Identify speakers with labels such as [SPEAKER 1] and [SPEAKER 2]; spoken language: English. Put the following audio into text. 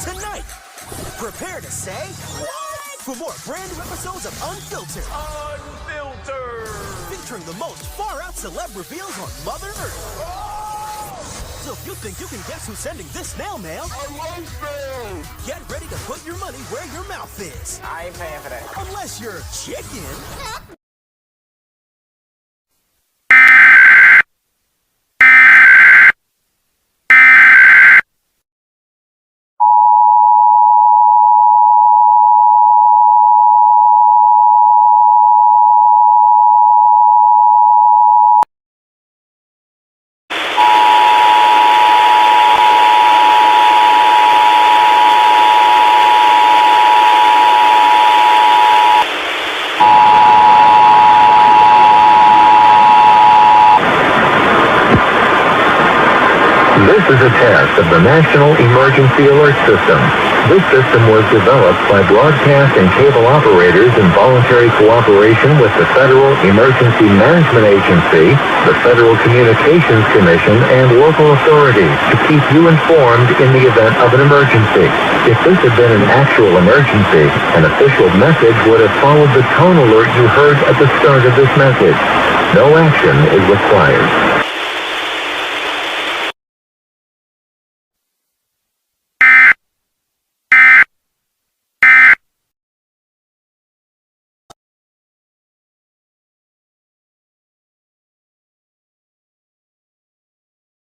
[SPEAKER 1] Tonight, prepare to say what? For more brand new episodes of Unfiltered. Featuring the most far-out celeb reveals on Mother Earth. So if you think you can guess who's sending this snail mail, get ready to put your money where your mouth is.
[SPEAKER 2] I ain't paying for that.
[SPEAKER 1] Unless you're chicken.
[SPEAKER 3] This is a test of the National Emergency Alert System. This system was developed by broadcast and cable operators in voluntary cooperation with the Federal Emergency Management Agency, the Federal Communications Commission, and local authorities to keep you informed in the event of an emergency. If this had been an actual emergency, an official message would have followed the tone alert you heard at the start of this message. No action is required.